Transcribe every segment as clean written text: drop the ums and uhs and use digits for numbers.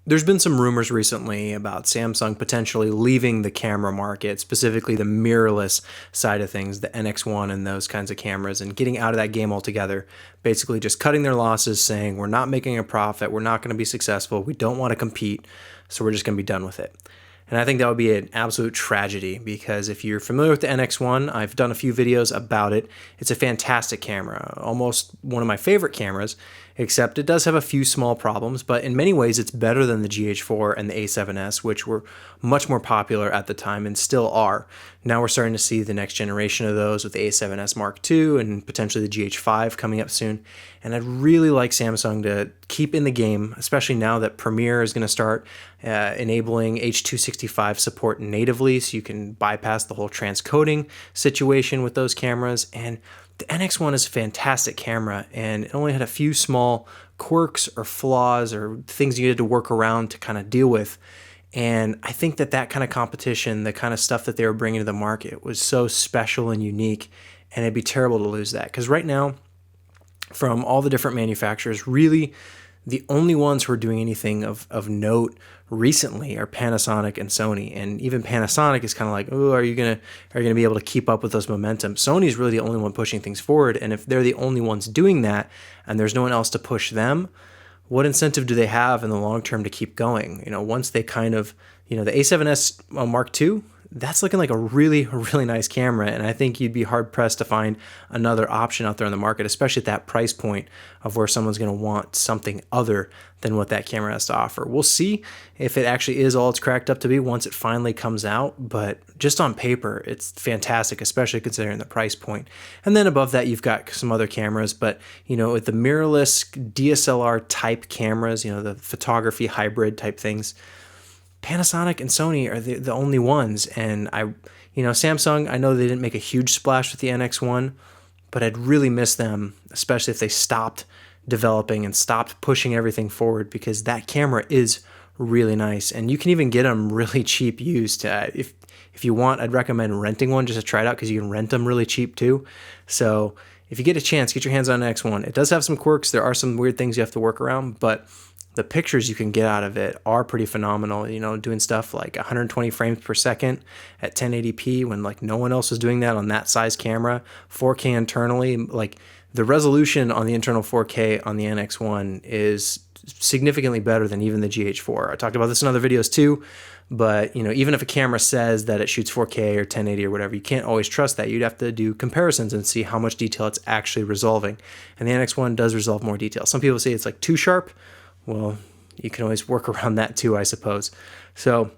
There's been some rumors recently about Samsung potentially leaving the camera market, specifically the mirrorless side of things, the NX1 and those kinds of cameras, and getting out of that game altogether. Basically just cutting their losses, saying we're not making a profit, we're not going to be successful, we don't want to compete, so we're just going to be done with it. And I think that would be an absolute tragedy, because if you're familiar with the NX1, I've done a few videos about it. It's a fantastic camera, almost one of my favorite cameras, except it does have a few small problems, but in many ways it's better than the GH4 and the A7S, which were much more popular at the time and still are. Now we're starting to see the next generation of those with the A7S Mark II and potentially the GH5 coming up soon. And I'd really like Samsung to keep in the game, especially now that Premiere is going to start enabling H.265 support natively, so you can bypass the whole transcoding situation with those cameras. And the NX1 is a fantastic camera, and it only had a few small quirks or flaws or things you had to work around to kind of deal with. And I think that that kind of competition, the kind of stuff that they were bringing to the market, was so special and unique, and it'd be terrible to lose that. Because right now, from all the different manufacturers, really the only ones who are doing anything of note recently are Panasonic and Sony. And even Panasonic is kind of like, oh, are you gonna be able to keep up with those momentum? Sony's really the only one pushing things forward. And if they're the only ones doing that and there's no one else to push them, what incentive do they have in the long term to keep going? Once they kind of, the A7S Mark II, that's looking like a really nice camera, and I think you'd be hard pressed to find another option out there on the market, especially at that price point of where someone's going to want something other than what that camera has to offer. We'll see if it actually is all it's cracked up to be once it finally comes out, but just on paper, it's fantastic, especially considering the price point. And then above that, you've got some other cameras, but with the mirrorless DSLR type cameras, the photography hybrid type things, Panasonic and Sony are the only ones. And Samsung, I know they didn't make a huge splash with the NX1, but I'd really miss them, especially if they stopped developing and stopped pushing everything forward, because that camera is really nice. And you can even get them really cheap used. If you want, I'd recommend renting one just to try it out, because you can rent them really cheap too. So if you get a chance, get your hands on an X1. It does have some quirks. There are some weird things you have to work around, but the pictures you can get out of it are pretty phenomenal, doing stuff like 120 frames per second at 1080p when like no one else was doing that on that size camera, 4K internally. Like the resolution on the internal 4K on the NX1 is significantly better than even the GH4. I talked about this in other videos too, but even if a camera says that it shoots 4K or 1080 or whatever, you can't always trust that. You'd have to do comparisons and see how much detail it's actually resolving. And the NX1 does resolve more detail. Some people say it's like too sharp. Well, you can always work around that too, I suppose. So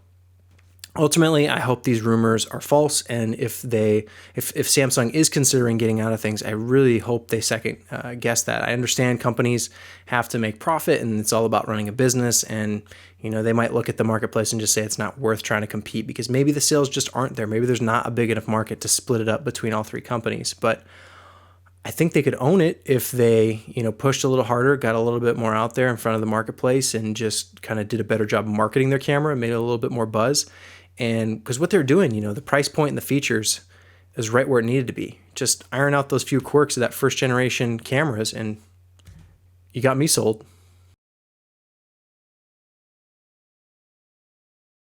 ultimately, I hope these rumors are false, and if Samsung is considering getting out of things, I really hope they second guess that. I understand companies have to make profit, and it's all about running a business, and they might look at the marketplace and just say it's not worth trying to compete, because maybe the sales just aren't there. Maybe there's not a big enough market to split it up between all three companies, but I think they could own it if they, pushed a little harder, got a little bit more out there in front of the marketplace, and just kind of did a better job marketing their camera and made it a little bit more buzz. And because what they're doing, the price point and the features is right where it needed to be. Just iron out those few quirks of that first generation cameras, and you got me sold.